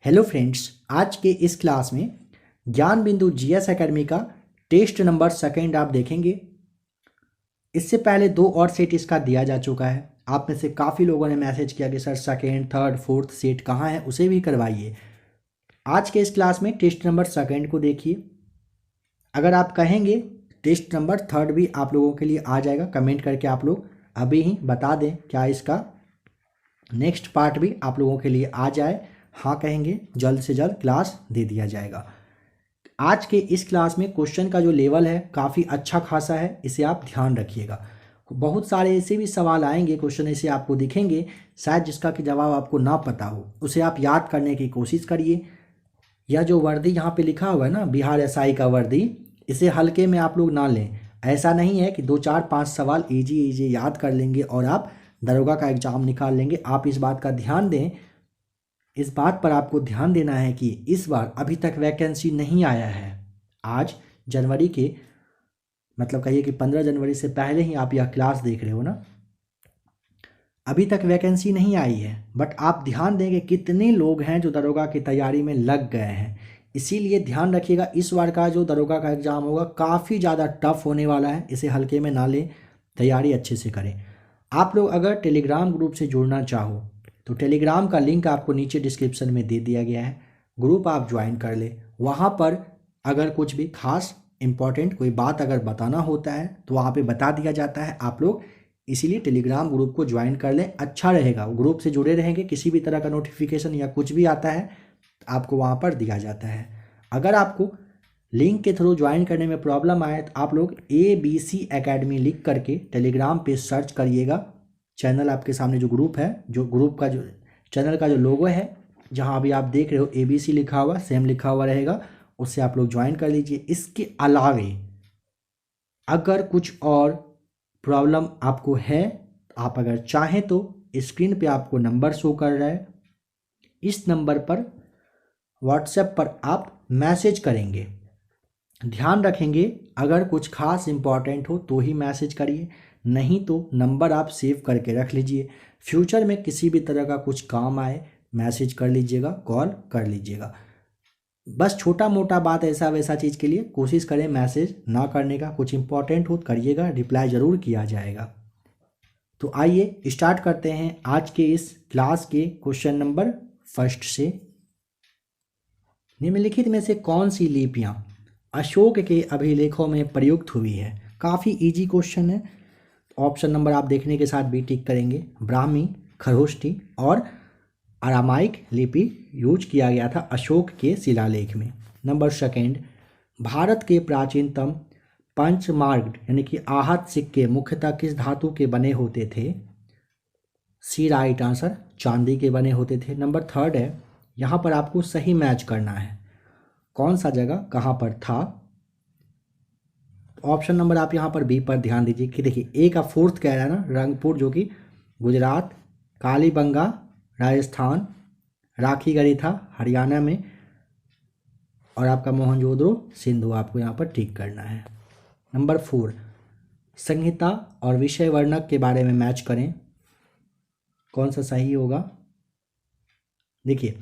Hello friends, आज के इस क्लास में ज्ञान बिंदु जीएस एकेडमी का टेस्ट नंबर सेकंड आप देखेंगे। इससे पहले 2 और सेट इसका दिया जा चुका है। आप में से काफ़ी लोगों ने मैसेज किया कि sir second, third, fourth set कहाँ है, उसे भी करवाइए। आज के इस क्लास में टेस्ट नंबर सेकंड को देखिए। अगर आप कहेंगे टेस्ट नंबर थर्ड भी आप लोगों के लिए आ जाएगा, कमेंट करके आप लोग अभी ही बता दें क्या इसका नेक्स्ट पार्ट भी आप लोगों के लिए आ जाए। हाँ कहेंगे जल्द से जल्द क्लास दे दिया जाएगा। आज के इस क्लास में क्वेश्चन का जो लेवल है काफ़ी अच्छा खासा है, इसे आप ध्यान रखिएगा। बहुत सारे ऐसे भी सवाल आएंगे, क्वेश्चन ऐसे आपको दिखेंगे शायद जिसका कि जवाब आपको ना पता हो, उसे आप याद करने की कोशिश करिए। यह जो वर्दी यहाँ पे लिखा हुआ है ना, बिहार एसआई का वर्दी, इसे हल्के में आप लोग ना लें। ऐसा नहीं है कि 2 4 5 सवाल इजी इजी याद कर लेंगे और आप दरोगा का एग्जाम निकाल लेंगे। आप इस बात का ध्यान दें, इस बात पर आपको ध्यान देना है कि इस बार अभी तक वैकेंसी नहीं आया है। आज जनवरी के मतलब कहिए कि 15 जनवरी से पहले ही आप यह क्लास देख रहे हो ना, अभी तक वैकेंसी नहीं आई है। बट आप ध्यान देंगे कितने लोग हैं जो दरोगा की तैयारी में लग गए हैं। इसीलिए ध्यान रखिएगा, इस बार का जो दरोगा का एग्ज़ाम होगा काफ़ी ज़्यादा टफ होने वाला है, इसे हल्के में ना लें, तैयारी अच्छे से करें। आप लोग अगर टेलीग्राम ग्रुप से जुड़ना चाहो तो टेलीग्राम का लिंक आपको नीचे डिस्क्रिप्शन में दे दिया गया है। ग्रुप आप ज्वाइन कर ले। वहाँ पर अगर कुछ भी खास इम्पॉर्टेंट कोई बात अगर बताना होता है तो वहाँ पे बता दिया जाता है। आप लोग इसीलिए टेलीग्राम ग्रुप को ज्वाइन कर लें, अच्छा रहेगा। ग्रुप से जुड़े रहेंगे, किसी भी तरह का नोटिफिकेशन या कुछ भी आता है आपको वहाँ पर दिया जाता है। अगर आपको लिंक के थ्रू ज्वाइन करने में प्रॉब्लम आए तो आप लोग ABC एकेडमी लिख करके टेलीग्राम पे सर्च करिएगा। चैनल आपके सामने जो ग्रुप है, जो ग्रुप का जो चैनल का जो लोगो है, जहाँ अभी आप देख रहे हो ABC लिखा हुआ सेम लिखा हुआ रहेगा, उससे आप लोग ज्वाइन कर लीजिए। इसके अलावे अगर कुछ और प्रॉब्लम आपको है, आप अगर चाहें तो स्क्रीन पे आपको नंबर शो कर रहा है, इस नंबर पर व्हाट्सएप पर आप मैसेज करेंगे। ध्यान रखेंगे अगर कुछ खास इंपॉर्टेंट हो तो ही मैसेज करिए, नहीं तो नंबर आप सेव करके रख लीजिए। फ्यूचर में किसी भी तरह का कुछ काम आए मैसेज कर लीजिएगा, कॉल कर लीजिएगा। बस छोटा मोटा बात ऐसा वैसा चीज़ के लिए कोशिश करें मैसेज ना करने का। कुछ इंपॉर्टेंट हो तो करिएगा, रिप्लाई ज़रूर किया जाएगा। तो आइए स्टार्ट करते हैं आज के इस क्लास के क्वेश्चन नंबर फर्स्ट से। निम्नलिखित में से कौन सी लिपियाँ अशोक के अभिलेखों में प्रयुक्त हुई है? काफ़ी इजी क्वेश्चन है। ऑप्शन नंबर आप देखने के साथ भी टिक करेंगे। ब्राह्मी, खरोष्ठी और अरामाइक लिपि यूज किया गया था अशोक के शिलालेख में। नंबर सेकंड, भारत के प्राचीनतम पंचमार्ग यानी कि आहत सिक्के मुख्यतः किस धातु के बने होते थे? सी राइट आंसर, चांदी के बने होते थे। नंबर थर्ड है, यहाँ पर आपको सही मैच करना है, कौन सा जगह कहाँ पर था। ऑप्शन नंबर आप यहाँ पर बी पर ध्यान दीजिए कि देखिए ए का फोर्थ कह रहा है ना, रंगपुर जो कि गुजरात, कालीबंगा राजस्थान, राखीगढ़ी था हरियाणा में, और आपका मोहनजोदड़ो सिंधु आपको यहाँ पर टिक करना है। नंबर 4, संहिता और विषय वर्णक के बारे में मैच करें, कौन सा सही होगा। देखिए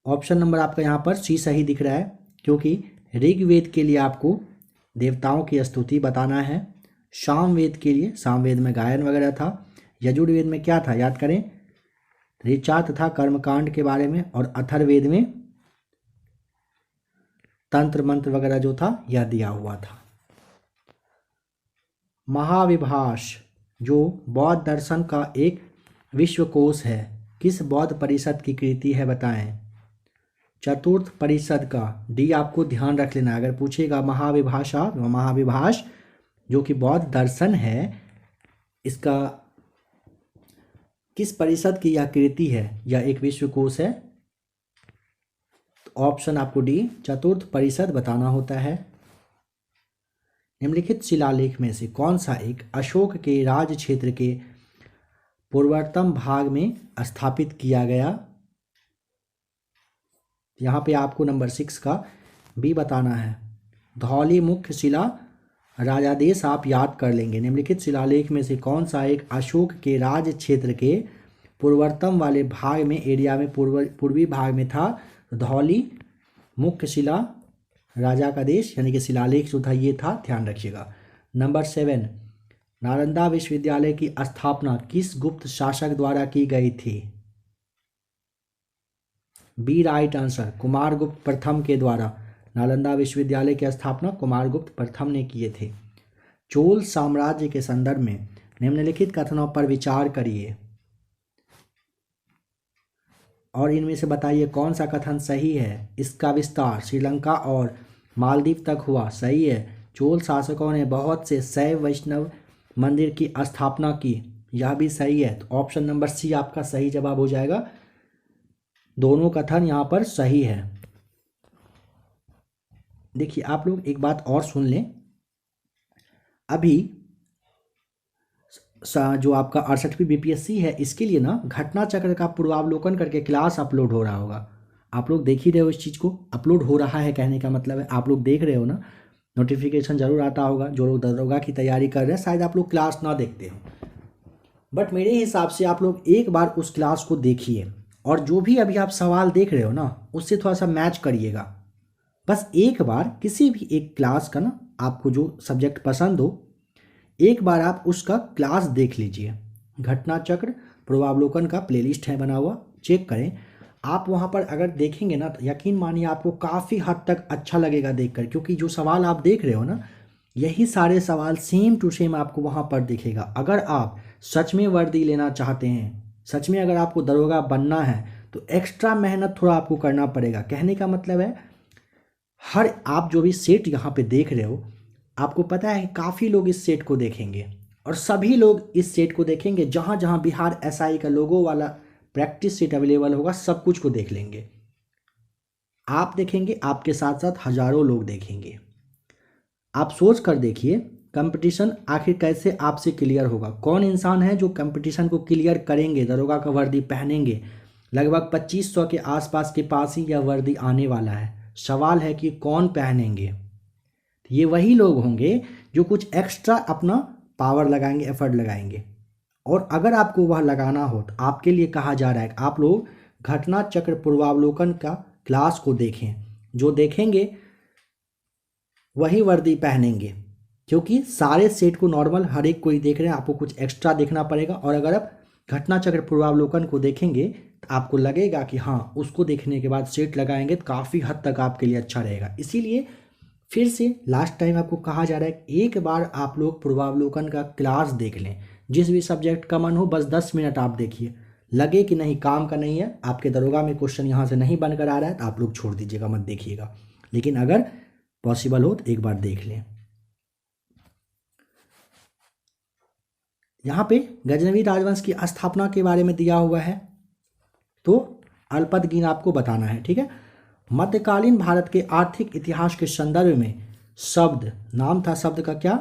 ऑप्शन नंबर आपका यहाँ पर सी सही दिख रहा है, क्योंकि ऋग्वेद के लिए आपको देवताओं की स्तुति बताना है, सामवेद के लिए सामवेद में गायन वगैरह था, यजुर्वेद में क्या था याद करें, ऋचा तथा कर्मकांड के बारे में, और अथर्ववेद में तंत्र मंत्र वगैरह जो था यह दिया हुआ था। महाविभाष जो बौद्ध दर्शन का एक विश्वकोश है, किस बौद्ध परिषद की कृति है बताएं। चतुर्थ परिषद का, डी आपको ध्यान रख लेना। अगर पूछेगा महाविभाष जो कि बौद्ध दर्शन है, इसका किस परिषद की यह कृति है, यह एक विश्वकोश है, तो ऑप्शन आपको डी चतुर्थ परिषद बताना होता है। निम्नलिखित शिलालेख में से कौन सा एक अशोक के राज क्षेत्र के पूर्वतम भाग में स्थापित किया गया? यहाँ पे आपको नंबर 6 का बी बताना है। धौली मुख्य शिला राजादेश आप याद कर लेंगे। निम्नलिखित शिलालेख में से कौन सा एक अशोक के राज क्षेत्र के पूर्वोत्तम वाले भाग में एरिया में पूर्वी भाग में था? धौली मुख्य शिला राजा का देश यानी कि शिलालेख जो था ये था, ध्यान रखिएगा। नंबर 7, नालंदा विश्वविद्यालय की स्थापना किस गुप्त शासक द्वारा की गई थी? बी राइट आंसर, कुमारगुप्त प्रथम के द्वारा नालंदा विश्वविद्यालय की स्थापना कुमारगुप्त प्रथम ने किए थे। चोल साम्राज्य के संदर्भ में निम्नलिखित कथनों पर विचार करिए और इनमें से बताइए कौन सा कथन सही है। इसका विस्तार श्रीलंका और मालदीव तक हुआ, सही है। चोल शासकों ने बहुत से शैव वैष्णव मंदिर की स्थापना की, यह भी सही है। तो ऑप्शन नंबर सी आपका सही जवाब हो जाएगा। दोनों कथन यहाँ पर सही है। देखिए आप लोग एक बात और सुन लें, अभी जो आपका 68वीं बीपीएससी है इसके लिए ना घटना चक्र का पूर्वावलोकन करके क्लास अपलोड हो रहा होगा। आप लोग देख ही रहे हो इस चीज़ को, अपलोड हो रहा है कहने का मतलब है आप लोग देख रहे हो ना, नोटिफिकेशन जरूर आता होगा। जो लोग दरोगा की तैयारी कर रहे हैं शायद आप लोग क्लास ना देखते हो, बट मेरे हिसाब से आप लोग एक बार उस क्लास को देखिए और जो भी अभी आप सवाल देख रहे हो ना उससे थोड़ा सा मैच करिएगा। बस एक बार किसी भी एक क्लास का ना, आपको जो सब्जेक्ट पसंद हो एक बार आप उसका क्लास देख लीजिए। घटना चक्र पूर्वावलोकन का प्लेलिस्ट है बना हुआ, चेक करें। आप वहाँ पर अगर देखेंगे ना तो यकीन मानिए आपको काफ़ी हद तक अच्छा लगेगा देखकर, क्योंकि जो सवाल आप देख रहे हो ना यही सारे सवाल सेम टू सेम आपको वहाँ पर दिखेगा। अगर आप सच में वर्दी लेना चाहते हैं, सच में अगर आपको दरोगा बनना है तो एक्स्ट्रा मेहनत थोड़ा आपको करना पड़ेगा। कहने का मतलब है हर आप जो भी सेट यहाँ पे देख रहे हो, आपको पता है काफ़ी लोग इस सेट को देखेंगे और सभी लोग इस सेट को देखेंगे। जहाँ जहाँ बिहार एसआई का लोगो वाला प्रैक्टिस सेट अवेलेबल होगा सब कुछ को देख लेंगे। आप देखेंगे, आपके साथ साथ हजारों लोग देखेंगे। आप सोच कर देखिए कंपटीशन आखिर कैसे आपसे क्लियर होगा। कौन इंसान है जो कंपटीशन को क्लियर करेंगे, दरोगा का वर्दी पहनेंगे। लगभग 2500 के आसपास के पास ही यह वर्दी आने वाला है। सवाल है कि कौन पहनेंगे। ये वही लोग होंगे जो कुछ एक्स्ट्रा अपना पावर लगाएंगे, एफर्ट लगाएंगे। और अगर आपको वह लगाना हो तो आपके लिए कहा जा रहा है कि आप लोग घटना चक्र पूर्वावलोकन का क्लास को देखें। जो देखेंगे वही वर्दी पहनेंगे, क्योंकि सारे सेट को नॉर्मल हर एक कोई देख रहे हैं, आपको कुछ एक्स्ट्रा देखना पड़ेगा। और अगर आप घटना चक्र पूर्वावलोकन को देखेंगे तो आपको लगेगा कि हाँ उसको देखने के बाद सेट लगाएंगे तो काफ़ी हद तक आपके लिए अच्छा रहेगा। इसीलिए फिर से लास्ट टाइम आपको कहा जा रहा है एक बार आप लोग पूर्वावलोकन का क्लास देख लें। जिस भी सब्जेक्ट का मन हो बस 10 मिनट आप देखिए, लगे कि नहीं काम का नहीं है, आपके दरोगा में क्वेश्चन यहाँ से नहीं बनकर आ रहा है तो आप लोग छोड़ दीजिएगा, मत देखिएगा। लेकिन अगर पॉसिबल हो तो एक बार देख लें। यहाँ पे गजनवी राजवंश की स्थापना के बारे में दिया हुआ है, तो अल्पतगीन आपको बताना है, ठीक है। मध्यकालीन भारत के आर्थिक इतिहास के संदर्भ में शब्द, नाम था शब्द का क्या?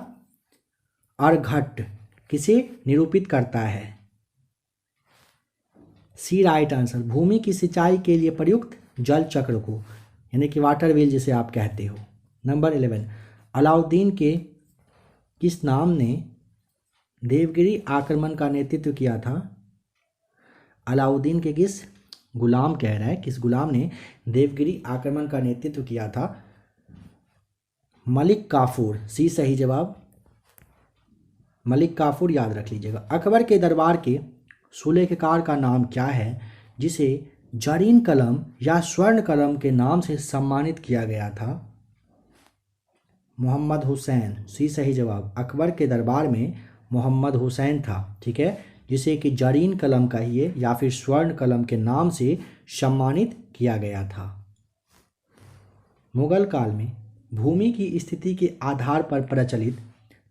अर्घट, किसे निरूपित करता है? सी राइट आंसर, भूमि की सिंचाई के लिए प्रयुक्त जल चक्र को, यानी कि वाटर व्हील जिसे आप कहते हो। नंबर 11, अलाउद्दीन के किस नाम ने देवगिरी आक्रमण का नेतृत्व किया था? अलाउद्दीन के किस गुलाम, कह रहा है किस गुलाम ने देवगिरी आक्रमण का नेतृत्व किया था? मलिक काफूर, सी सही जवाब, मलिक काफूर याद रख लीजिएगा। अकबर के दरबार के सुलेखकार का नाम क्या है जिसे जरीन कलम या स्वर्ण कलम के नाम से सम्मानित किया गया था? मोहम्मद हुसैन, सी सही जवाब। अकबर के दरबार में मोहम्मद हुसैन था, ठीक है, जिसे कि जरीन कलम कहिए या फिर स्वर्ण कलम के नाम से सम्मानित किया गया था। मुगल काल में भूमि की स्थिति के आधार पर प्रचलित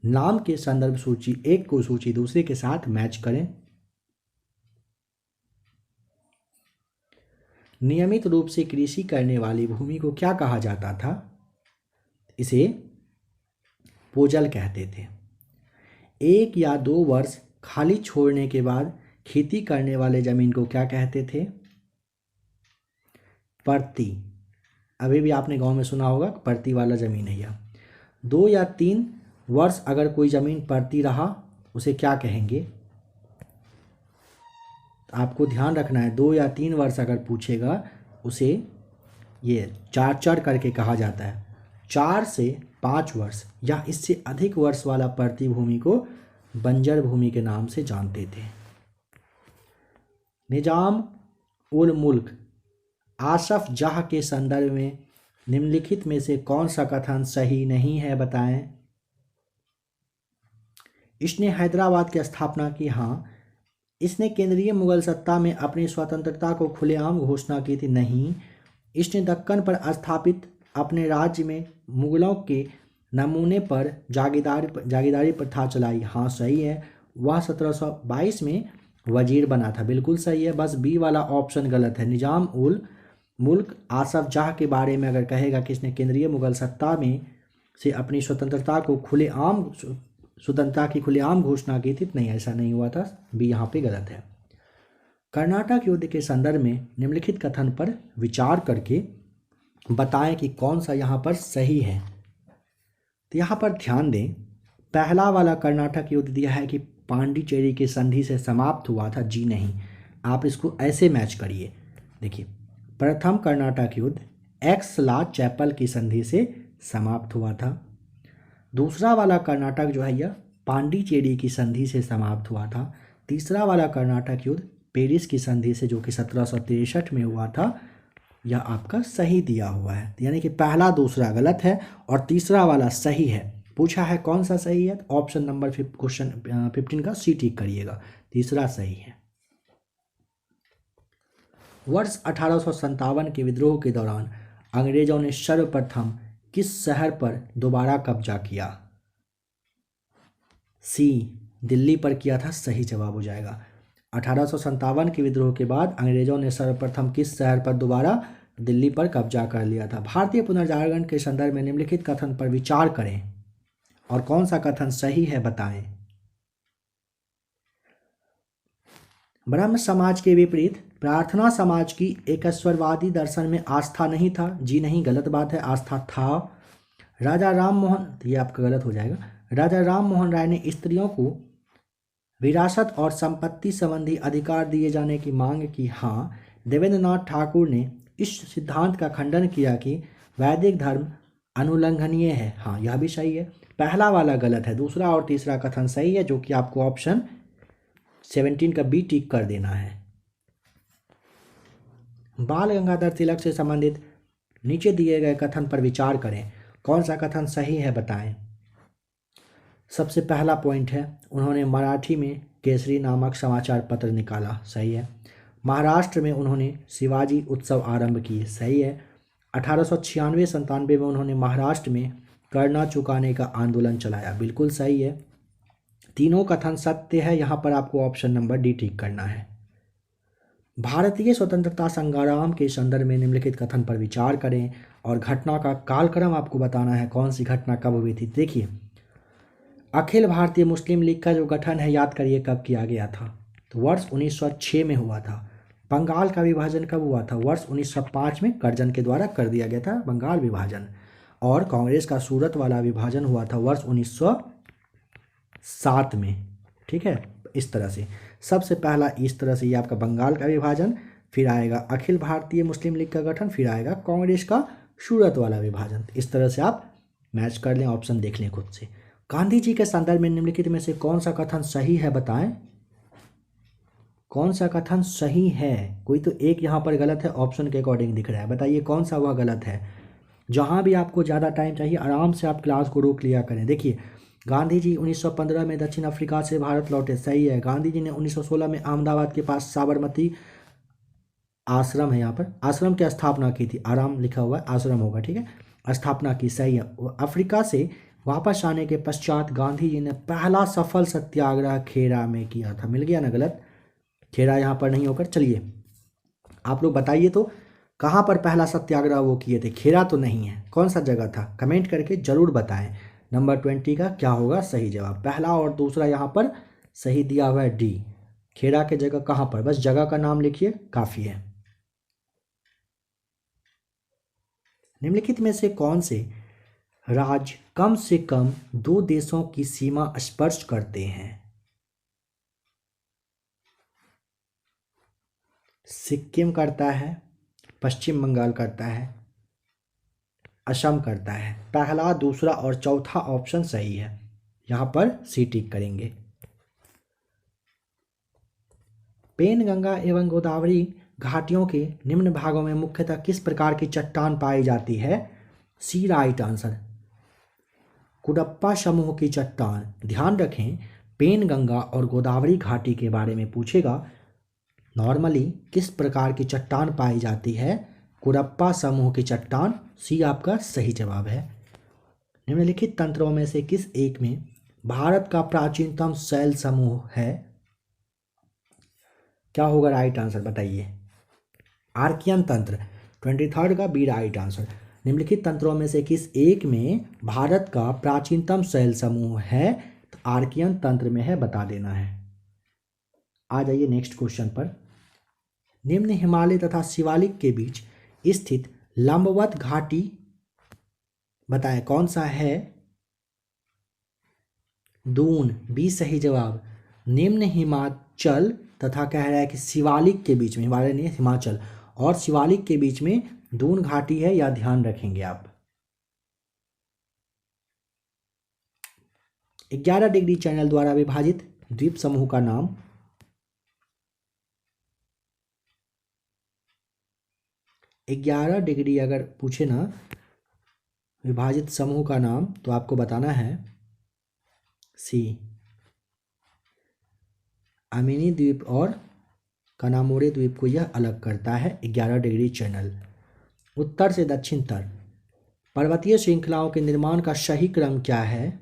नाम के संदर्भ सूची एक को सूची दूसरे के साथ मैच करें। नियमित रूप से कृषि करने वाली भूमि को क्या कहा जाता था? इसे पोजल कहते थे। 1 या 2 वर्ष खाली छोड़ने के बाद खेती करने वाले जमीन को क्या कहते थे? परती। अभी भी आपने गांव में सुना होगा परती वाला जमीन है यह। 2 या 3 वर्ष अगर कोई ज़मीन पड़ती रहा उसे क्या कहेंगे? आपको ध्यान रखना है, 2 या 3 वर्ष अगर पूछेगा उसे ये 4 करके कहा जाता है। 4 से 5 वर्ष या इससे अधिक वर्ष वाला पड़ती भूमि को बंजर भूमि के नाम से जानते थे। निजाम उल मुल्क आसफ जाह के संदर्भ में निम्नलिखित में से कौन सा कथन सही नहीं है, बताएं? इसने हैदराबाद की स्थापना की, हाँ। इसने केंद्रीय मुगल सत्ता में अपनी स्वतंत्रता को खुलेआम घोषणा की थी, नहीं। इसने दक्कन पर स्थापित अपने राज्य में मुगलों के नमूने पर जागीरदारी प्रथा चलाई, हाँ सही है। वह 1722 में वजीर बना था, बिल्कुल सही है। बस बी वाला ऑप्शन गलत है। निजाम उल मुल्क आसफ जाह के बारे में अगर कहेगा कि इसने केंद्रीय मुगल सत्ता में से अपनी स्वतंत्रता की खुलेआम घोषणा की थी, नहीं, ऐसा नहीं हुआ था। बी यहाँ पे गलत है। कर्नाटक युद्ध के संदर्भ में निम्नलिखित कथन पर विचार करके बताएं कि कौन सा यहाँ पर सही है। तो यहाँ पर ध्यान दें, पहला वाला कर्नाटक युद्ध दिया है कि पांडिचेरी की संधि से समाप्त हुआ था, जी नहीं। आप इसको ऐसे मैच करिए, देखिए प्रथम कर्नाटक युद्ध एक्सला चैपल की संधि से समाप्त हुआ था। दूसरा वाला कर्नाटक जो है यह पांडिचेरी की संधि से समाप्त हुआ था। तीसरा वाला कर्नाटक युद्ध पेरिस की संधि से, जो कि 1763 में हुआ था, यह आपका सही दिया हुआ है। यानी कि पहला दूसरा गलत है और तीसरा वाला सही है। पूछा है कौन सा सही है, तो ऑप्शन नंबर क्वेश्चन 15 का सी टिक करिएगा, तीसरा सही है। वर्ष 1857 के विद्रोह के दौरान अंग्रेजों ने सर्वप्रथम किस शहर पर दोबारा कब्जा किया? सी, दिल्ली पर किया था, सही जवाब हो जाएगा। 1857 के विद्रोह के बाद अंग्रेजों ने सर्वप्रथम किस शहर पर दोबारा? दिल्ली पर कब्जा कर लिया था। भारतीय पुनर्जागरण के संदर्भ में निम्नलिखित कथन पर विचार करें और कौन सा कथन सही है, बताएं। ब्रह्म समाज के विपरीत प्रार्थना समाज की एकस्वरवादी दर्शन में आस्था नहीं था, जी नहीं, गलत बात है, आस्था था। राजा राम मोहन, ये आपका गलत हो जाएगा। राजा राम मोहन राय ने स्त्रियों को विरासत और संपत्ति संबंधी अधिकार दिए जाने की मांग की, हाँ। देवेंद्र नाथ ठाकुर ने इस सिद्धांत का खंडन किया कि वैदिक धर्म अनुल्लंघनीय है, हाँ, यह भी सही है। पहला वाला गलत है, दूसरा और तीसरा कथन सही है, जो कि आपको ऑप्शन 17 का बी टिक कर देना है। बाल गंगाधर तिलक से संबंधित नीचे दिए गए कथन पर विचार करें, कौन सा कथन सही है, बताएं। सबसे पहला पॉइंट है, उन्होंने मराठी में केसरी नामक समाचार पत्र निकाला, सही है। महाराष्ट्र में उन्होंने शिवाजी उत्सव आरंभ किए, सही है। 1896-97 में उन्होंने महाराष्ट्र में कर न चुकाने का आंदोलन चलाया, बिल्कुल सही है। तीनों कथन सत्य है, यहाँ पर आपको ऑप्शन नंबर डी टिक करना है। भारतीय स्वतंत्रता संग्राम के संदर्भ में निम्नलिखित कथन पर विचार करें और घटना का कालक्रम आपको बताना है, कौन सी घटना कब हुई थी। देखिए, अखिल भारतीय मुस्लिम लीग का जो गठन है, याद करिए कब किया गया था, तो वर्ष 1906 में हुआ था। बंगाल का विभाजन कब हुआ था? वर्ष 1905 में कर्जन के द्वारा कर दिया गया था बंगाल विभाजन। और कांग्रेस का सूरत वाला विभाजन हुआ था वर्ष 1907 में, ठीक है। इस तरह से सबसे पहला इस तरह से ये आपका बंगाल का विभाजन, फिर आएगा अखिल भारतीय मुस्लिम लीग का गठन, फिर आएगा कांग्रेस का सूरत वाला विभाजन। इस तरह से आप मैच कर लें, ऑप्शन देख लें खुद से। गांधी जी के संदर्भ में निम्नलिखित में से कौन सा कथन सही है, बताएं। कौन सा कथन सही है? कोई तो एक यहाँ पर गलत है, ऑप्शन के अकॉर्डिंग दिख रहा है, बताइए कौन सा वह गलत है। जहाँ भी आपको ज़्यादा टाइम चाहिए आराम से आप क्लास को रोक लिया करें। देखिए, गांधी जी 1915 में दक्षिण अफ्रीका से भारत लौटे, सही है। गांधी जी ने 1916 में अहमदाबाद के पास साबरमती आश्रम है, यहाँ पर आश्रम की स्थापना की थी, आराम लिखा हुआ है, आश्रम होगा, ठीक है, स्थापना की, सही है। अफ्रीका से वापस आने के पश्चात गांधी जी ने पहला सफल सत्याग्रह खेड़ा में किया था, मिल गया ना, गलत, खेड़ा यहाँ पर नहीं होकर। चलिए आप लोग बताइए तो कहाँ पर पहला सत्याग्रह वो किए थे? खेड़ा तो नहीं है, कौन सा जगह था? कमेंट करके जरूर बताएं। नंबर 20 का क्या होगा सही जवाब? पहला और दूसरा यहाँ पर सही दिया हुआ है, डी। खेड़ा के जगह कहाँ पर? बस जगह का नाम लिखिए, काफ़ी है। निम्नलिखित में से कौन से राज्य कम से कम 2 देशों की सीमा स्पर्श करते हैं? सिक्किम करता है, पश्चिम बंगाल करता है, असम करता है। पहला, दूसरा और चौथा ऑप्शन सही है, यहाँ पर सी टिक करेंगे। पेनगंगा एवं गोदावरी घाटियों के निम्न भागों में मुख्यतः किस प्रकार की चट्टान पाई जाती है? सी राइट आंसर, कुडप्पा समूह की चट्टान। ध्यान रखें, पेनगंगा और गोदावरी घाटी के बारे में पूछेगा, नॉर्मली किस प्रकार की चट्टान पाई जाती है? कुडप्पा समूह की चट्टान। सी आपका सही जवाब है। निम्नलिखित तंत्रों में से किस एक में भारत का प्राचीनतम शैल समूह है? क्या होगा राइट आंसर बताइए? आर्कियन तंत्र। 23rd का बी राइट आंसर। निम्नलिखित तंत्रों में से किस एक में भारत का प्राचीनतम शैल समूह है? तो आर्कियन तंत्र में है, बता देना है। आ जाइए नेक्स्ट क्वेश्चन पर। निम्न हिमालय तथा शिवालिक के बीच स्थित लंबवत घाटी बताएं कौन सा है? दून, बी सही जवाब। निम्न हिमाचल तथा कह रहा है कि शिवालिक के बीच में, हिमालय नहीं हिमाचल, और शिवालिक के बीच में दून घाटी है, या ध्यान रखेंगे आप। 11 डिग्री चैनल द्वारा विभाजित द्वीप समूह का नाम? ग्यारह डिग्री अगर पूछे ना विभाजित समूह का नाम, तो आपको बताना है सी, अमिनी द्वीप और कनामोरे द्वीप को यह अलग करता है 11 डिग्री चैनल। उत्तर से दक्षिण तक पर्वतीय श्रृंखलाओं के निर्माण का सही क्रम क्या है?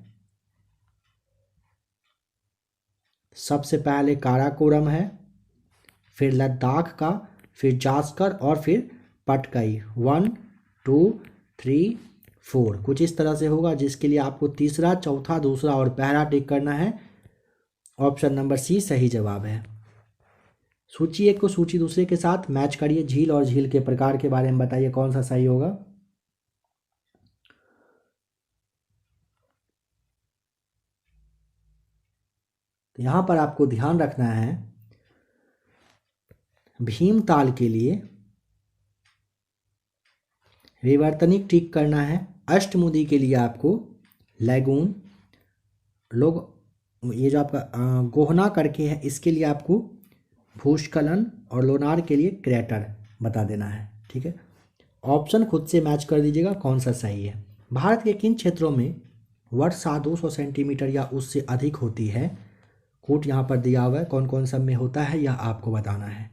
सबसे पहले काराकोरम है, फिर लद्दाख का, फिर जास्कर और फिर पटकई। 1 2 3 4 कुछ इस तरह से होगा, जिसके लिए आपको तीसरा, चौथा, दूसरा और पहला टिक करना है। ऑप्शन नंबर सी सही जवाब है। सूची एक को सूची दूसरे के साथ मैच करिए। झील और झील के प्रकार के बारे में बताइए कौन सा सही होगा? तो यहां पर आपको ध्यान रखना है, भीमताल के लिए विवर्तनिक टिक करना है। अष्टमुदी के लिए आपको लैगून, लोग ये जो आपका गोहना करके है, इसके लिए आपको भूस्खलन, और लोनार के लिए क्रेटर बता देना है। ठीक है, ऑप्शन खुद से मैच कर दीजिएगा कौन सा सही है। भारत के किन क्षेत्रों में वर्षा 200 सेंटीमीटर या उससे अधिक होती है? कोट यहाँ पर दिया हुआ है, कौन कौन सब में होता है यह आपको बताना है।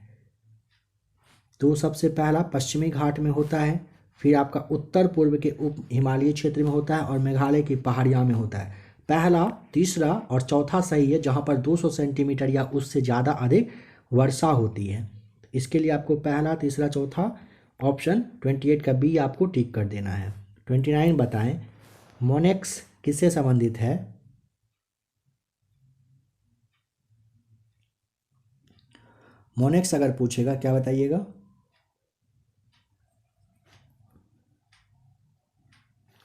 तो सबसे पहला पश्चिमी घाट में होता है, फिर आपका उत्तर पूर्व के उप हिमालयी क्षेत्र में होता है, और मेघालय की पहाड़ियाँ में होता है। पहला, तीसरा और चौथा सही है, जहाँ पर 200 सेंटीमीटर या उससे ज़्यादा अधिक वर्षा होती है। इसके लिए आपको पहला, तीसरा, चौथा, ऑप्शन 28 का बी आपको टिक कर देना है। 29 बताएं, मोनेक्स किससे संबंधित है? मोनेक्स अगर पूछेगा क्या बताइएगा?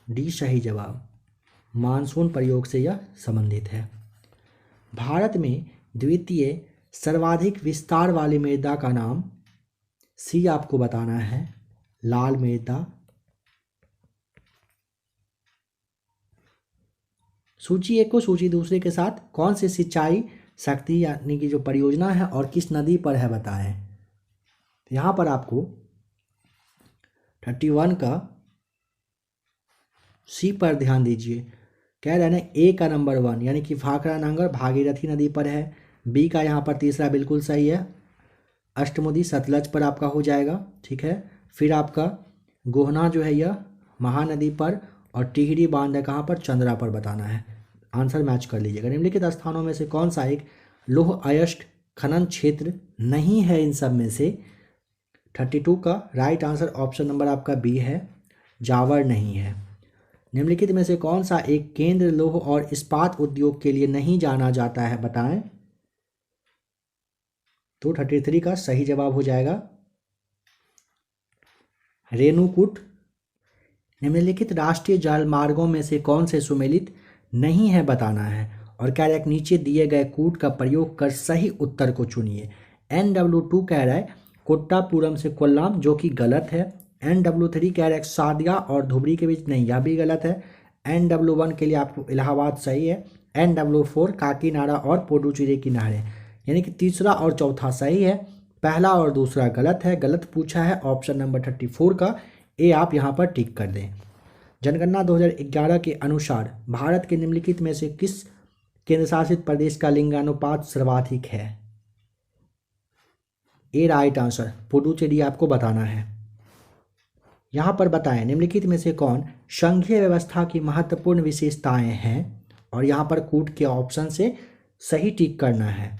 डी सही जवाब, मानसून प्रयोग से यह संबंधित है। भारत में द्वितीय सर्वाधिक विस्तार वाली मृदा का नाम? सी आपको बताना है, लाल मृदा। सूची एक को सूची दूसरे के साथ कौन सी सिंचाई शक्ति यानी कि जो परियोजना है और किस नदी पर है बताएं। यहाँ पर आपको 31 का सी पर ध्यान दीजिए। कह रहे हैं ना, ए का नंबर 1 यानी कि भाखड़ा नांगर भागीरथी नदी पर है। बी का यहाँ पर तीसरा बिल्कुल सही है, अष्टमुदी सतलज पर आपका हो जाएगा। ठीक है, फिर आपका गोहना जो है यह महानदी पर, और टिहरी बांध है कहाँ पर? चंद्रा पर बताना है। आंसर मैच कर लीजिएगा। निम्नलिखित स्थानों में से कौन सा एक लौह अयस्क खनन क्षेत्र नहीं है इन सब में से? 32 का राइट आंसर ऑप्शन नंबर आपका बी है, जावर नहीं है। निम्नलिखित में से कौन सा एक केंद्र लौह और इस्पात उद्योग के लिए नहीं जाना जाता है बताएं? तो 33 का सही जवाब हो जाएगा रेणुकूट। निम्नलिखित राष्ट्रीय जलमार्गों में से कौन से सुमेलित नहीं है बताना है। और कह रहा है नीचे दिए गए कूट का प्रयोग कर सही उत्तर को चुनिए। NW2 कह रहा है कोट्टापुरम से कोल्लाम, जो कि गलत है। NW3 कह रहा है सादिया और धुबरी के बीच, नहीं, यह भी गलत है। NW1 के लिए आपको इलाहाबाद सही है। NW4 काकीनाडा और पुडुचेरी किनारे, यानी कि तीसरा और चौथा सही है, पहला और दूसरा गलत है। गलत पूछा है ऑप्शन नंबर 34 का ए आप यहाँ पर टिक कर दें। जनगणना 2011 के अनुसार भारत के निम्नलिखित में से किस केंद्र शासित प्रदेश का लिंगानुपात सर्वाधिक है? ए राइट आंसर, पुडुचेरी आपको बताना है। यहाँ पर बताएं निम्नलिखित में से कौन संघीय व्यवस्था की महत्वपूर्ण विशेषताएं हैं, और यहाँ पर कूट के ऑप्शन से सही टिक करना है।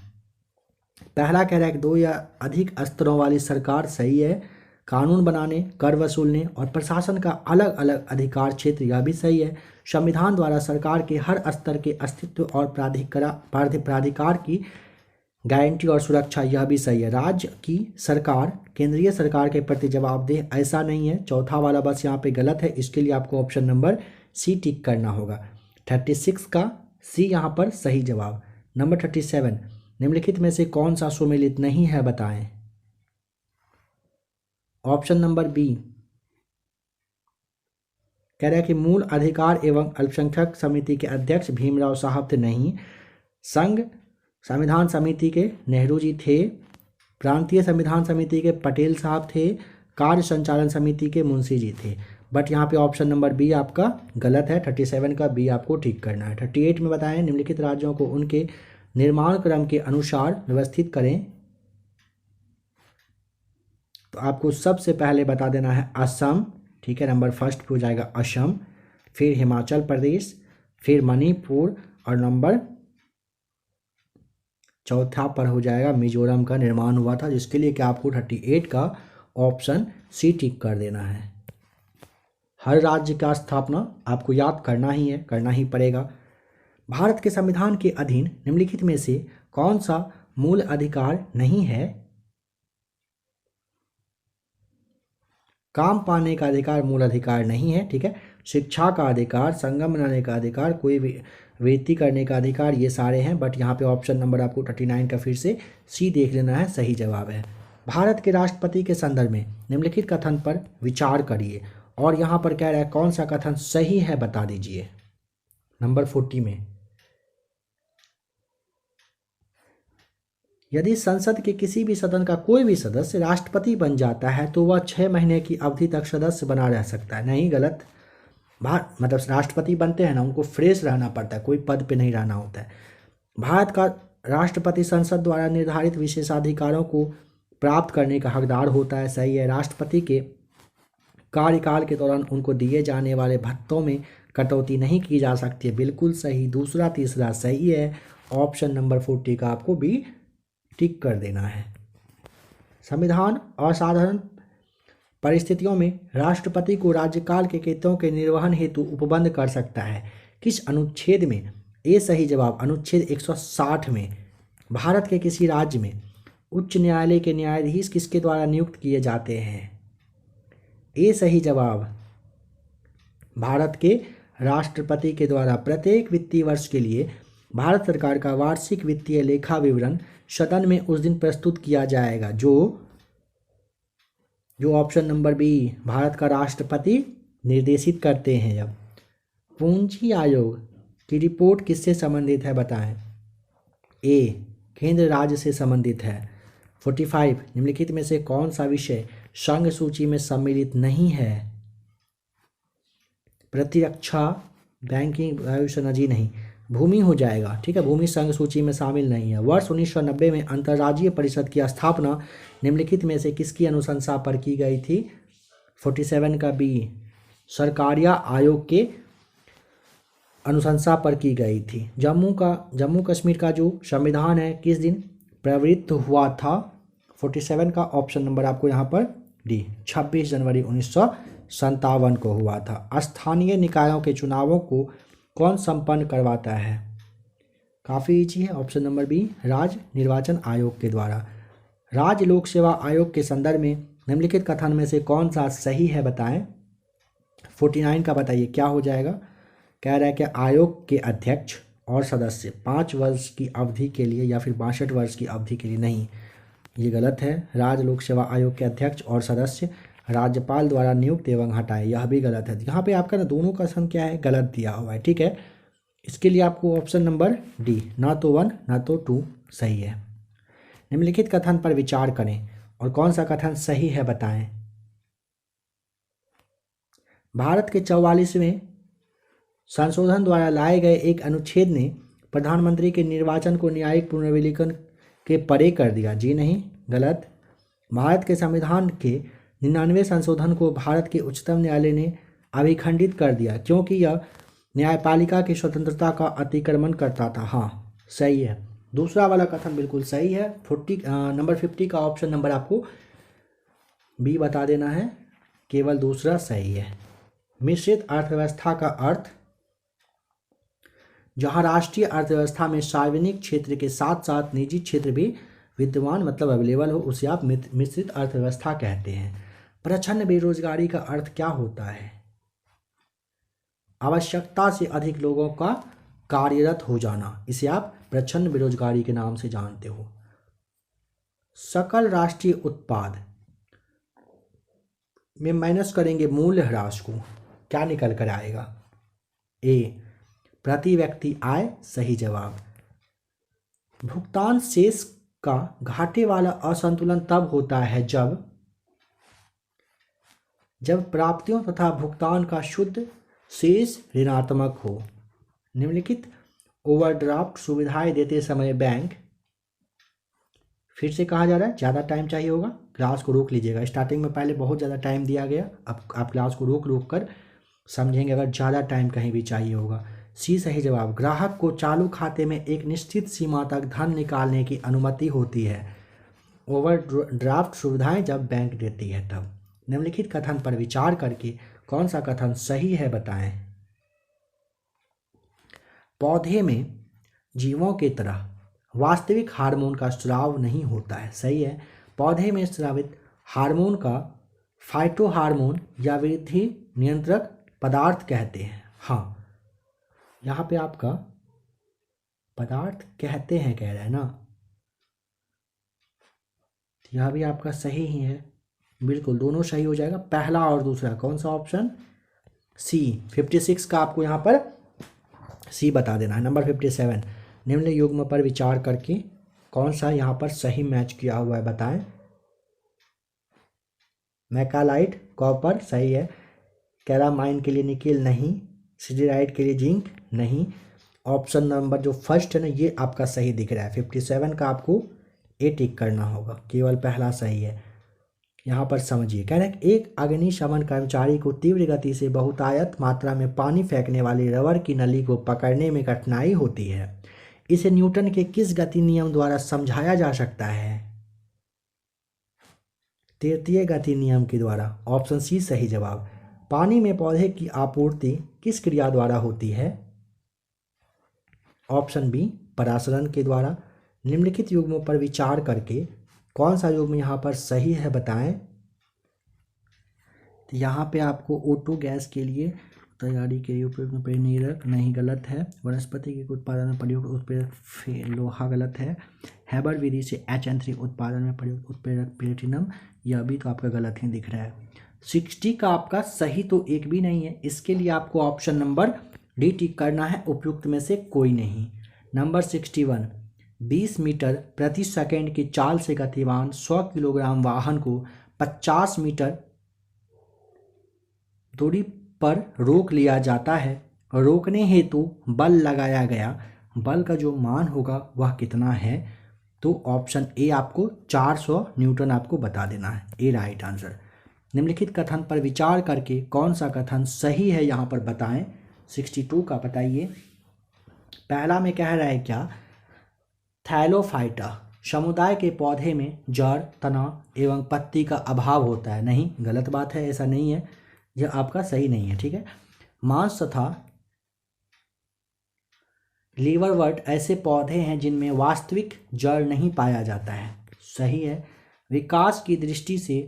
पहला कह रहा है कि 2 या अधिक स्तरों वाली सरकार सही है। कानून बनाने, कर वसूलने और प्रशासन का अलग अलग अधिकार क्षेत्र, यह भी सही है। संविधान द्वारा सरकार के हर स्तर के अस्तित्व और प्राधिकार की गारंटी और सुरक्षा, यह भी सही है। राज्य की सरकार केंद्रीय सरकार के प्रति जवाबदेह, ऐसा नहीं है। चौथा वाला बस यहाँ पे गलत है, इसके लिए आपको ऑप्शन नंबर सी टिक करना होगा। 36 का सी यहाँ पर सही जवाब। नंबर 37, निम्नलिखित में से कौन सा सुमेलित नहीं है बताएं? ऑप्शन नंबर बी कह रहा है कि मूल अधिकार एवं अल्पसंख्यक समिति के अध्यक्ष भीमराव साहब थे, नहीं। संघ संविधान समिति के नेहरू जी थे। प्रांतीय संविधान समिति के पटेल साहब थे। कार्य संचालन समिति के मुंशी जी थे। बट यहाँ पे ऑप्शन नंबर बी आपका गलत है। 37 का बी आपको ठीक करना है। 38 में बताएं निम्नलिखित राज्यों को उनके निर्माण क्रम के अनुसार व्यवस्थित करें। तो आपको सबसे पहले बता देना है असम, ठीक है, नंबर फर्स्ट पे हो जाएगा असम, फिर हिमाचल प्रदेश, फिर मणिपुर, और नंबर चौथा पर हो जाएगा मिजोरम का निर्माण हुआ था, जिसके लिए कि आपको 38 का ऑप्शन सी टिक कर देना है। हर राज्य का स्थापना आपको याद करना ही है, करना ही पड़ेगा। भारत के संविधान के अधीन निम्नलिखित में से कौन सा मूल अधिकार नहीं है? काम पाने का अधिकार मूल अधिकार नहीं है, ठीक है। शिक्षा का अधिकार, संगम बनाने का अधिकार, कोई वृत्ति करने का अधिकार, ये सारे हैं। बट यहाँ पे ऑप्शन नंबर आपको 39 का फिर से सी देख लेना है, सही जवाब है। भारत के राष्ट्रपति के संदर्भ में निम्नलिखित कथन पर विचार करिए, और यहाँ पर कह रहा है कौन सा कथन सही है बता दीजिए। नंबर 40 में, यदि संसद के किसी भी सदन का कोई भी सदस्य राष्ट्रपति बन जाता है तो वह 6 महीने की अवधि तक सदस्य बना रह सकता है, नहीं, गलत। मतलब राष्ट्रपति बनते हैं ना, उनको फ्रेश रहना पड़ता है, कोई पद पे नहीं रहना होता है। भारत का राष्ट्रपति संसद द्वारा निर्धारित विशेषाधिकारों को प्राप्त करने का हकदार होता है, सही है। राष्ट्रपति के कार्यकाल के दौरान उनको दिए जाने वाले भत्तों में कटौती नहीं की जा सकती है, बिल्कुल सही। दूसरा तीसरा सही है। ऑप्शन नंबर 40 का आपको भी टिक कर देना है। संविधान असाधारण परिस्थितियों में राष्ट्रपति को राज्यकाल के कृत्यों के निर्वहन हेतु उपबंध कर सकता है, किस अनुच्छेद में? ए सही जवाब, अनुच्छेद 160 में। भारत के किसी राज्य में उच्च न्यायालय के न्यायाधीश किसके द्वारा नियुक्त किए जाते हैं? ए सही जवाब, भारत के राष्ट्रपति के द्वारा। प्रत्येक वित्तीय वर्ष के लिए भारत सरकार का वार्षिक वित्तीय लेखा विवरण सदन में उस दिन प्रस्तुत किया जाएगा जो ऑप्शन नंबर बी, भारत का राष्ट्रपति निर्देशित करते हैं। अब पूंजी आयोग की रिपोर्ट किससे संबंधित है बताएं? ए, केंद्र राज्य से संबंधित है। 45, निम्नलिखित में से कौन सा विषय संघ सूची में सम्मिलित नहीं है? प्रतिरक्षा, बैंकिंग, वायुसेना, नहीं, भूमि हो जाएगा, ठीक है। भूमि संघ सूची में शामिल नहीं है। वर्ष 1990 में अंतर्राज्यीय परिषद की स्थापना निम्नलिखित में से किसकी अनुशंसा पर की गई थी? 47 का बी, सरकारिया आयोग के अनुशंसा पर की गई थी। जम्मू कश्मीर का जो संविधान है किस दिन प्रवृत्त हुआ था? 47 का ऑप्शन नंबर आपको यहाँ पर डी, 26 जनवरी 1957 को हुआ था। स्थानीय निकायों के चुनावों को कौन संपन्न करवाता है? काफ़ी ईजी है, ऑप्शन नंबर बी, राज्य निर्वाचन आयोग के द्वारा। राज्य लोक सेवा आयोग के संदर्भ में निम्नलिखित कथन में से कौन सा सही है बताएं? 49 का बताइए क्या हो जाएगा। कह रहा है कि आयोग के अध्यक्ष और सदस्य 5 वर्ष की अवधि के लिए या फिर 62 वर्ष की अवधि के लिए, नहीं ये गलत है। राज्य लोक सेवा आयोग के अध्यक्ष और सदस्य राज्यपाल द्वारा नियुक्त एवं हटाए, यह भी गलत है। यहाँ पे आपका ना दोनों का सम क्या है, गलत दिया हुआ है, ठीक है। इसके लिए आपको ऑप्शन नंबर डी, ना तो 1 ना तो 2 सही है। निम्नलिखित कथन पर विचार करें और कौन सा कथन सही है बताएं। भारत के 44वें संशोधन द्वारा लाए गए एक अनुच्छेद ने प्रधानमंत्री के निर्वाचन को न्यायिक पुनर्विलिखन के परे कर दिया, जी नहीं गलत। भारत के संविधान के 99वें संशोधन को भारत के उच्चतम न्यायालय ने अभिखंडित कर दिया क्योंकि यह न्यायपालिका की स्वतंत्रता का अतिक्रमण करता था, हाँ सही है। दूसरा वाला कथन बिल्कुल सही है। नंबर 50 का ऑप्शन नंबर आपको बी बता देना है, केवल दूसरा सही है। मिश्रित अर्थव्यवस्था का अर्थ, जहां राष्ट्रीय अर्थव्यवस्था में सार्वजनिक क्षेत्र के साथ साथ निजी क्षेत्र भी विद्यमान मतलब अवेलेबल हो, उसे आप मिश्रित अर्थव्यवस्था कहते हैं। प्रच्छन्न बेरोजगारी का अर्थ क्या होता है? आवश्यकता से अधिक लोगों का कार्यरत हो जाना, इसे आप प्रच्छन्न बेरोजगारी के नाम से जानते हो। सकल राष्ट्रीय उत्पाद में माइनस करेंगे मूल्य ह्रास को, क्या निकल कर आएगा? ए प्रति व्यक्ति आय, सही जवाब। भुगतान शेष का घाटे वाला असंतुलन तब होता है जब प्राप्तियों तथा भुगतान का शुद्ध शेष ऋणात्मक हो। निम्नलिखित ओवरड्राफ्ट सुविधाएं देते समय बैंक, फिर से कहा जा रहा है ज़्यादा टाइम चाहिए होगा, क्लास को रोक लीजिएगा। स्टार्टिंग में पहले बहुत ज़्यादा टाइम दिया गया, अब आप क्लास को रोक कर समझेंगे अगर ज़्यादा टाइम कहीं भी चाहिए होगा। सी सही जवाब। ग्राहक को चालू खाते में एक निश्चित सीमा तक धन निकालने की अनुमति होती है। ओवरड्राफ्ट सुविधाएं जब बैंक देती है तब। निम्नलिखित कथन पर विचार करके कौन सा कथन सही है बताएं। पौधे में जीवों की तरह वास्तविक हार्मोन का स्राव नहीं होता है, सही है। पौधे में स्रावित हार्मोन का फाइटो हार्मोन या वृद्धि नियंत्रक पदार्थ कहते हैं, हाँ यहाँ पे आपका पदार्थ कहते हैं कह रहा है ना, यह भी आपका सही ही है, बिल्कुल दोनों सही हो जाएगा, पहला और दूसरा। कौन सा ऑप्शन? सी। 56 का आपको यहाँ पर सी बता देना है। नंबर 57, निम्न युग्म पर विचार करके कौन सा यहाँ पर सही मैच किया हुआ है बताएं। मैकालाइट कॉपर सही है। कैलामाइन के लिए निकेल नहीं। सिडराइट के लिए जिंक नहीं। ऑप्शन नंबर जो फर्स्ट है ना ये आपका सही दिख रहा है। 57 का आपको ए टिक करना होगा, केवल पहला सही है। यहाँ पर समझिए, कह रहे हैं एक अग्निशमन कर्मचारी को तीव्र गति से बहुतायत मात्रा में पानी फेंकने वाली रबर की नली को पकड़ने में कठिनाई होती है। इसे न्यूटन के किस गति नियम द्वारा समझाया जा सकता है? तृतीय गति नियम के द्वारा। ऑप्शन सी सही जवाब। पानी में पौधे की आपूर्ति किस क्रिया द्वारा होती है? ऑप्शन बी परासरण के द्वारा। निम्नलिखित युग्मों पर विचार करके कौन सा युग्म यहाँ पर सही है बताएं। तो यहाँ पे आपको O2 गैस के लिए तैयारी के लिए उपयोग में प्रेरक नहीं, गलत है। वनस्पति के उत्पादन में प्रयुक्त उत्प्रेरक लोहा, गलत है। हैबर विधि से HN3 उत्पादन में प्रयुक्त उत्प्रेरक प्लेटिनम, यह भी तो आपका गलत ही दिख रहा है। 60 का आपका सही तो एक भी नहीं है, इसके लिए आपको ऑप्शन नंबर डी टिक करना है, उपयुक्त में से कोई नहीं। नंबर 61, 20 मीटर प्रति सेकंड की चाल से गतिमान 100 किलोग्राम वाहन को 50 मीटर दूरी पर रोक लिया जाता है। रोकने हेतु बल लगाया गया, बल का जो मान होगा वह कितना है? तो ऑप्शन ए आपको 400 न्यूटन आपको बता देना है, ए राइट आंसर। निम्नलिखित कथन पर विचार करके कौन सा कथन सही है यहाँ पर बताएं। 62 का बताइए। पहला में कह रहा है क्या? थैलोफाइटा समुदाय के पौधे में जड़, तना एवं पत्ती का अभाव होता है, नहीं गलत बात है, ऐसा नहीं है, यह आपका सही नहीं है, ठीक है। मांस तथा लीवरवर्ट ऐसे पौधे हैं जिनमें वास्तविक जड़ नहीं पाया जाता है, सही है। विकास की दृष्टि से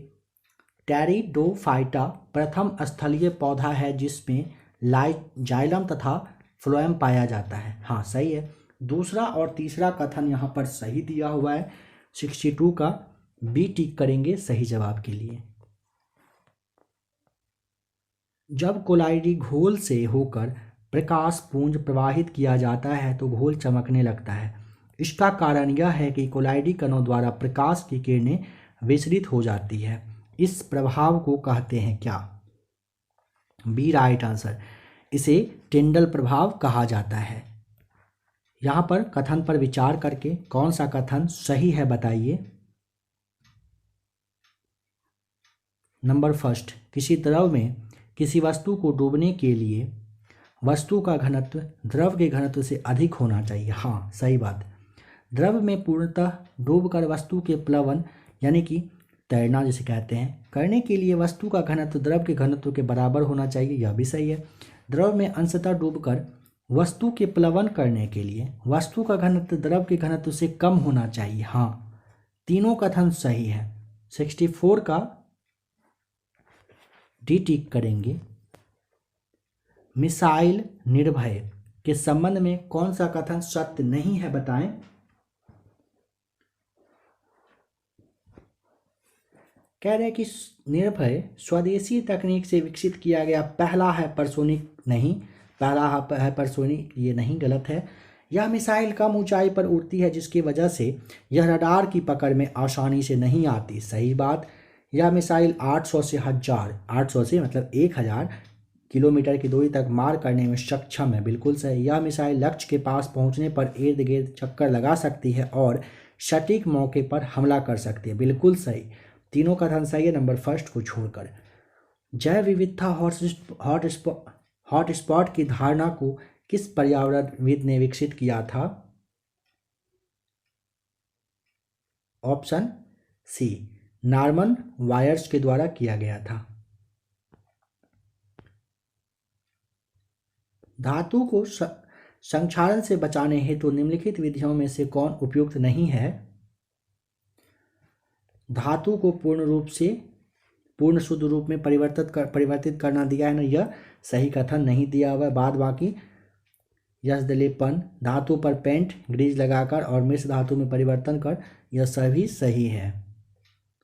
टेरिडोफाइटा प्रथम स्थलीय पौधा है जिसमें जाइलम तथा फ्लोएम पाया जाता है। हाँ सही है। दूसरा और तीसरा कथन यहाँ पर सही दिया हुआ है। 62 का बी टिक करेंगे सही जवाब के लिए। जब कोलाइडी घोल से होकर प्रकाश पुंज प्रवाहित किया जाता है तो घोल चमकने लगता है। इसका कारण यह है कि कोलाइडी कणों द्वारा प्रकाश की किरणें विसरित हो जाती है। इस प्रभाव को कहते हैं क्या? B right answer. इसे टिंडल प्रभाव कहा जाता है। यहाँ पर कथन पर विचार करके कौन सा कथन सही है बताइए। नंबर फर्स्ट, किसी द्रव में किसी वस्तु को डूबने के लिए वस्तु का घनत्व द्रव के घनत्व से अधिक होना चाहिए। हाँ सही बात। द्रव में पूर्णतः डूबकर वस्तु के प्लवन यानी कि तैरना जिसे कहते हैं करने के लिए वस्तु का घनत्व द्रव के घनत्व के बराबर होना चाहिए। यह भी सही है। द्रव में अंशतः डूबकर वस्तु के प्लवन करने के लिए वस्तु का घनत्व द्रव के घनत्व से कम होना चाहिए। हाँ, तीनों कथन सही है। 64 का डी टिक करेंगे। मिसाइल निर्भय के संबंध में कौन सा कथन सत्य नहीं है बताएं। कह रहे हैं कि निर्भय स्वदेशी तकनीक से विकसित किया गया पहला हाइपरसोनिक नहीं, पहला हाइपरसोनिक ये नहीं, गलत है। यह मिसाइल कम ऊंचाई पर उड़ती है जिसकी वजह से यह रडार की पकड़ में आसानी से नहीं आती। सही बात। यह मिसाइल 800 से 1000 किलोमीटर की दूरी तक मार करने में सक्षम है। बिल्कुल सही। यह मिसाइल लक्ष्य के पास पहुंचने पर इर्द गिर्द चक्कर लगा सकती है और सटीक मौके पर हमला कर सकती है। बिल्कुल सही। तीनों कथन सही है नंबर फर्स्ट को छोड़कर। जैव विविधता हॉटस्पॉट की धारणा को किस पर्यावरणविद ने विकसित किया था? ऑप्शन सी, नॉर्मन वायर्स के द्वारा किया गया था। धातु को संक्षारण से बचाने हेतु निम्नलिखित विधियों में से कौन उपयुक्त नहीं है? धातु को पूर्ण शुद्ध रूप में परिवर्तित करना दिया है ना, यह सही कथन नहीं दिया हुआ है। बाद बाकी यश दलेपन, धातु पर पेंट ग्रीज लगाकर और मिश्र धातु में परिवर्तन कर, यह सभी सही है।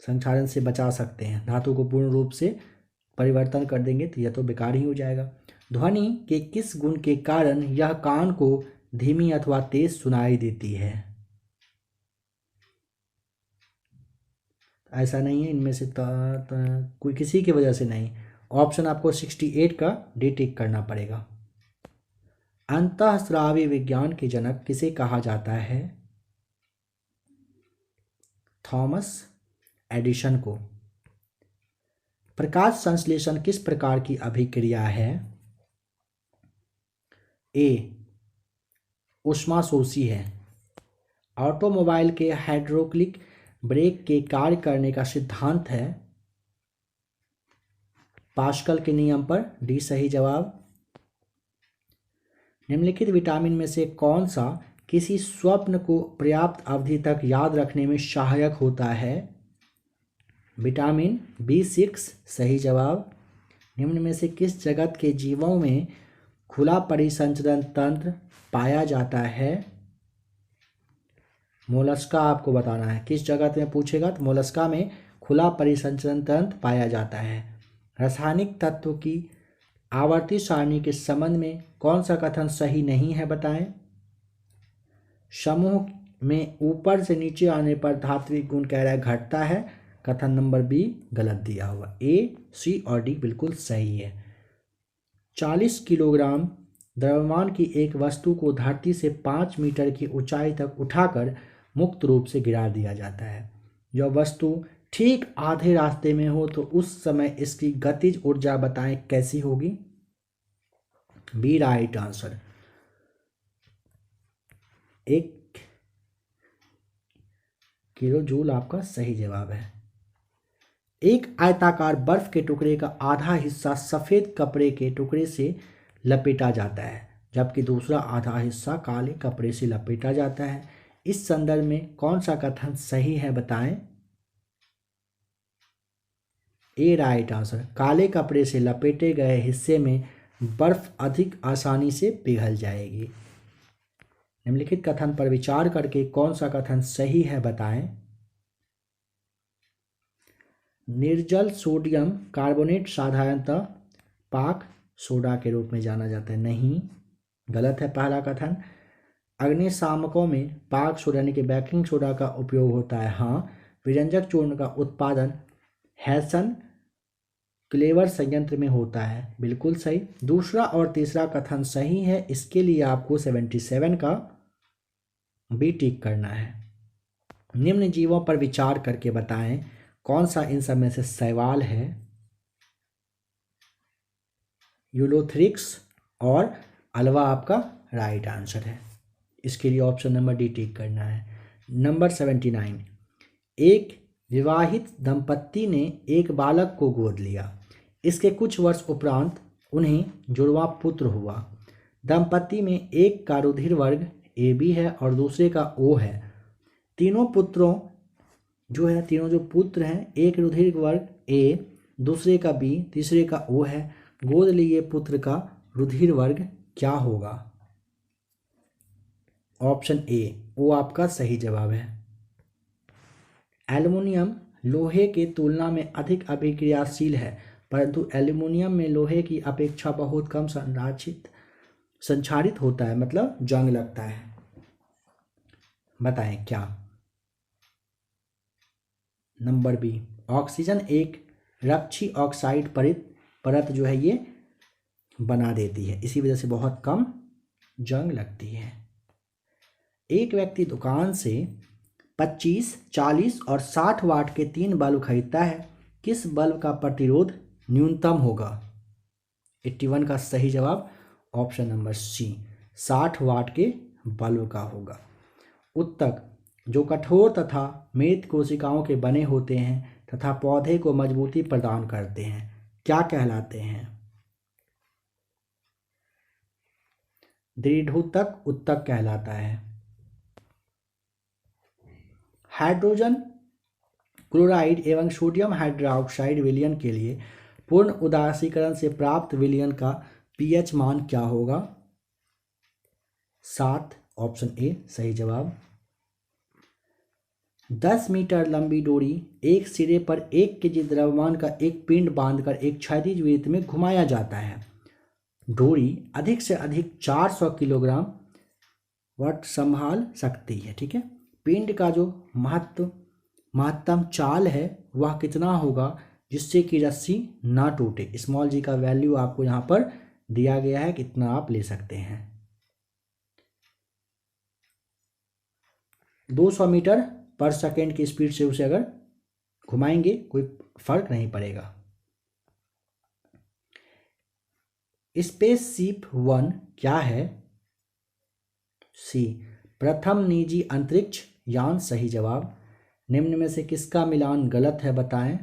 संक्षारण से बचा सकते हैं। धातु को पूर्ण रूप से परिवर्तन कर देंगे तो यह तो बेकार ही हो जाएगा। ध्वनि के किस गुण के कारण यह कान को धीमी अथवा तेज सुनाई देती है? ऐसा नहीं है, इनमें से कोई किसी की वजह से नहीं। ऑप्शन आपको 68 का डी टिक करना पड़ेगा। अंतःस्रावी विज्ञान के जनक किसे कहा जाता है? थॉमस एडिशन को। प्रकाश संश्लेषण किस प्रकार की अभिक्रिया है? ए, ऊष्माशोषी है। ऑटोमोबाइल के हाइड्रोलिक ब्रेक के कार्य करने का सिद्धांत है पास्कल के नियम पर। डी सही जवाब। निम्नलिखित विटामिन में से कौन सा किसी स्वप्न को पर्याप्त अवधि तक याद रखने में सहायक होता है? विटामिन B6 सही जवाब। निम्न में से किस जगत के जीवों में खुला परिसंचरण तंत्र पाया जाता है? मोलस्का आपको बताना है किस जगत में पूछेगा तो मोलस्का में खुला परिसंचरण तंत्र पाया जाता है। रासायनिक तत्व की आवर्ती सारणी के संबंध में कौन सा कथन सही नहीं है बताएं। समूह में ऊपर से नीचे आने पर धात्विक गुण कह रहा है घटता है। कथन नंबर बी गलत दिया हुआ। ए, सी और डी बिल्कुल सही है। 40 किलोग्राम द्रव्यमान की एक वस्तु को धरती से 5 मीटर की ऊंचाई तक उठाकर मुक्त रूप से गिरा दिया जाता है। जब वस्तु ठीक आधे रास्ते में हो तो उस समय इसकी गतिज ऊर्जा बताएं कैसी होगी? B right answer. 1 kilo joule आपका सही जवाब है। एक आयताकार बर्फ के टुकड़े का आधा हिस्सा सफेद कपड़े के टुकड़े से लपेटा जाता है जबकि दूसरा आधा हिस्सा काले कपड़े से लपेटा जाता है। इस संदर्भ में कौन सा कथन सही है बताएं? ए राइट आंसर। काले कपड़े से लपेटे गए हिस्से में बर्फ अधिक आसानी से पिघल जाएगी। निम्नलिखित कथन पर विचार करके कौन सा कथन सही है बताएं। निर्जल सोडियम कार्बोनेट साधारणतः पाक सोडा के रूप में जाना जाता है। नहीं, गलत है पहला कथन। अग्निशामकों में पाक सोडा यानी कि बेकिंग सोडा का उपयोग होता है। हाँ, विरंजक चूर्ण का उत्पादन हैसन क्लेवर संयंत्र में होता है। बिल्कुल सही। दूसरा और तीसरा कथन सही है, इसके लिए आपको 77 का भी टिक करना है। निम्न जीवों पर विचार करके बताएं कौन सा इन सब में से शैवाल है। यूलोथ्रिक्स और अल्वा आपका राइट आंसर है। इसके लिए ऑप्शन नंबर डी टिक करना है। नंबर 79, एक विवाहित दंपत्ति ने एक बालक को गोद लिया। इसके कुछ वर्ष उपरांत उन्हें जुड़वा पुत्र हुआ। दंपत्ति में एक का रुधिर वर्ग ए बी है और दूसरे का ओ है। तीनों पुत्रों तीनों जो पुत्र हैं, एक रुधिर वर्ग ए, दूसरे का बी, तीसरे का ओ है। गोद लिए पुत्र का रुधिर वर्ग क्या होगा? ऑप्शन ए ओ आपका सही जवाब है। एल्युमिनियम लोहे के तुलना में अधिक अभिक्रियाशील है, परंतु एल्युमिनियम में लोहे की अपेक्षा बहुत कम संक्षारित होता है, मतलब जंग लगता है। बताएं क्या? नंबर बी, ऑक्सीजन एक रक्षी ऑक्साइड परत जो है ये बना देती है, इसी वजह से बहुत कम जंग लगती है। एक व्यक्ति दुकान से 25, 40 और 60 वाट के 3 बल्ब खरीदता है। किस बल्ब का प्रतिरोध न्यूनतम होगा? 81 का सही जवाब ऑप्शन नंबर सी, 60 वाट के बल्ब का होगा। उत्तक जो कठोर तथा मृत कोशिकाओं के बने होते हैं तथा पौधे को मजबूती प्रदान करते हैं, क्या कहलाते हैं? दृढ़ोत्तक उत्तक कहलाता है। हाइड्रोजन क्लोराइड एवं सोडियम हाइड्रोक्साइड विलयन के लिए पूर्ण उदासीकरण से प्राप्त विलयन का पीएच मान क्या होगा? 7, ऑप्शन ए सही जवाब। 10 मीटर लंबी डोरी एक सिरे पर 1 केजी द्रव्यमान का एक पिंड बांधकर एक क्षैतिज वृत्त में घुमाया जाता है। डोरी अधिक से अधिक 400 किलोग्राम वट संभाल सकती है। ठीक है, पिंड का जो महत्तम चाल है वह कितना होगा जिससे कि रस्सी ना टूटे? स्मॉल जी का वैल्यू आपको यहाँ पर दिया गया है, कितना आप ले सकते हैं। 200 मीटर पर सेकेंड की स्पीड से उसे अगर घुमाएंगे कोई फर्क नहीं पड़ेगा। स्पेसशिप 1 क्या है? सी, प्रथम निजी अंतरिक्ष यान सही जवाब। निम्न में से किसका मिलान गलत है बताएं।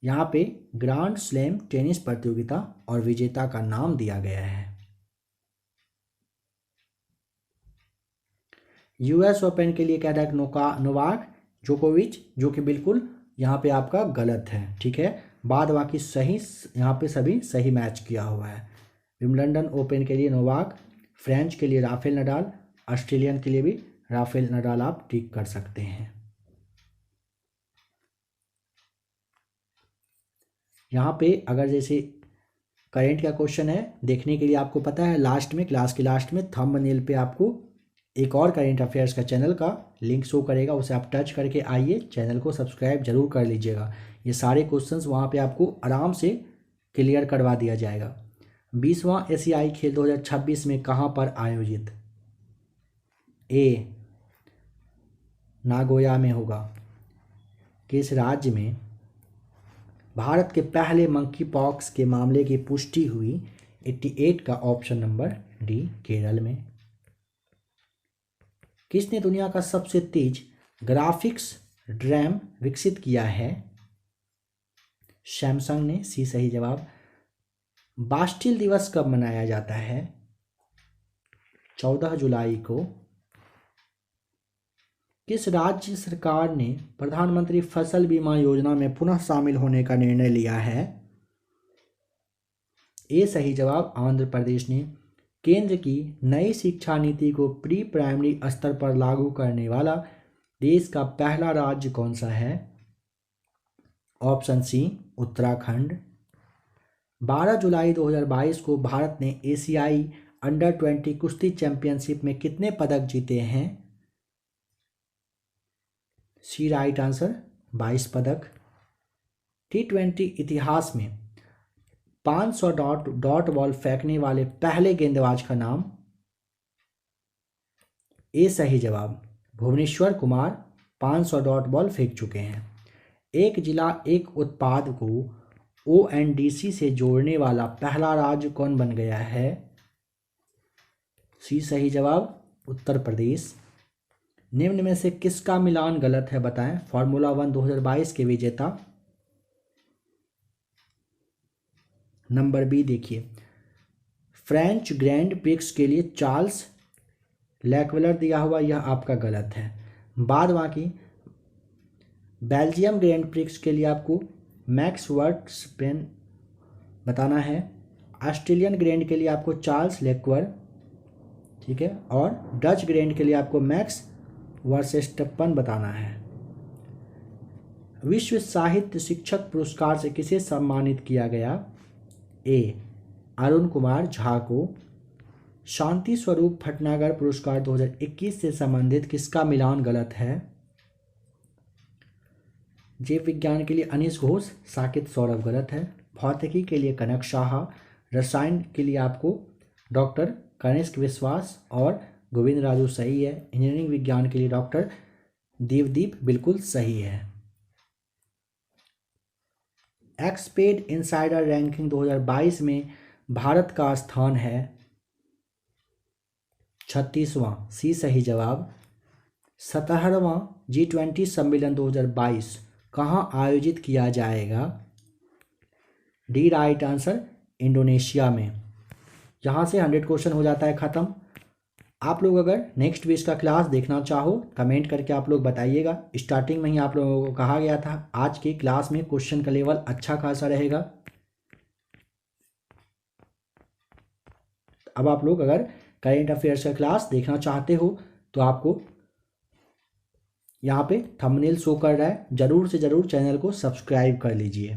यहाँ पे ग्रांड स्लैम टेनिस प्रतियोगिता और विजेता का नाम दिया गया है। यूएस ओपन के लिए कह रहा है नोवाक जोकोविच, जो कि बिल्कुल यहाँ पे आपका गलत है। ठीक है, बाद बाकी सही, यहाँ पे सभी सही मैच किया हुआ है। विम्बलडन ओपन के लिए नोवाक, फ्रेंच के लिए राफेल नडाल, ऑस्ट्रेलियन के लिए भी राफेल नडाल आप टिक कर सकते हैं। यहाँ पे अगर जैसे करेंट का क्वेश्चन है, देखने के लिए आपको पता है लास्ट में, क्लास के लास्ट में थंबनेल पे आपको एक और करेंट अफेयर्स का चैनल का लिंक शो करेगा, उसे आप टच करके आइए, चैनल को सब्सक्राइब जरूर कर लीजिएगा। ये सारे क्वेश्चंस वहाँ पे आपको आराम से क्लियर करवा दिया जाएगा। 20वां एशियाई खेल 2026 में कहाँ पर आयोजित? ए, नागोया में होगा। किस राज्य में? भारत के पहले मंकी पॉक्स के मामले की पुष्टि हुई? 88 का ऑप्शन नंबर डी, केरल में। किसने दुनिया का सबसे तेज ग्राफिक्स रैम विकसित किया है? सैमसंग ने, सी सही जवाब। बास्टिल दिवस कब मनाया जाता है? 14 जुलाई को। किस राज्य सरकार ने प्रधानमंत्री फसल बीमा योजना में पुनः शामिल होने का निर्णय लिया है? ए सही जवाब, आंध्र प्रदेश ने। केंद्र की नई शिक्षा नीति को प्री प्राइमरी स्तर पर लागू करने वाला देश का पहला राज्य कौन सा है? Option C, Uttarakhand. 12 जुलाई 2022 को भारत ने एशियाई अंडर-20 कुश्ती चैंपियनशिप में कितने पदक जीते हैं? सी राइट आंसर, 22 पदक। T20 इतिहास में 500 डॉट बॉल फेंकने वाले पहले गेंदबाज का नाम? ए सही जवाब, भुवनेश्वर कुमार 500 डॉट बॉल फेंक चुके हैं। एक जिला एक उत्पाद को ONDC से जोड़ने वाला पहला राज्य कौन बन गया है? सी सही जवाब, उत्तर प्रदेश। निम्न में से किसका मिलान गलत है बताएं? फार्मूला 1 2022 के विजेता। नंबर बी देखिए, फ्रेंच ग्रैंड प्रिक्स के लिए चार्ल्स लेक्वेलर दिया हुआ, यह आपका गलत है। बाद बाकी बेल्जियम ग्रैंड प्रिक्स के लिए आपको मैक्स वर्स्टेपेन बताना है। ऑस्ट्रेलियन ग्रैंड के लिए आपको चार्ल्स लेक्वेलर, ठीक है, और डच ग्रैंड के लिए आपको मैक्स वर्स्टेपेन बताना है। विश्व साहित्य शिक्षक पुरस्कार से किसे सम्मानित किया गया? ए अरुण कुमार झा को। शांति स्वरूप भटनागर पुरस्कार 2021 से संबंधित किसका मिलान गलत है? जीव विज्ञान के लिए अनीश घोष, साकेत सौरभ गलत है। भौतिकी के लिए कनक शाह, रसायन के लिए आपको डॉक्टर कनिष्क विश्वास और गोविंद राजू सही है। इंजीनियरिंग विज्ञान के लिए डॉक्टर देवदीप बिल्कुल सही है। एक्सपेड इनसाइडर रैंकिंग 2022 में भारत का स्थान है 36वां, सी सही जवाब। 17वां G20 सम्मेलन 2022 कहाँ आयोजित किया जाएगा? डी राइट आंसर, इंडोनेशिया में। यहाँ से 100 क्वेश्चन हो जाता है ख़त्म। आप लोग अगर नेक्स्ट वीक का क्लास देखना चाहो कमेंट करके आप लोग बताइएगा। स्टार्टिंग में ही आप लोगों को कहा गया था आज की क्लास में क्वेश्चन का लेवल अच्छा खासा रहेगा। अब आप लोग अगर करेंट अफेयर्स का क्लास देखना चाहते हो तो आपको यहाँ पे थंबनेल शो कर रहा है, ज़रूर से ज़रूर चैनल को सब्सक्राइब कर लीजिए।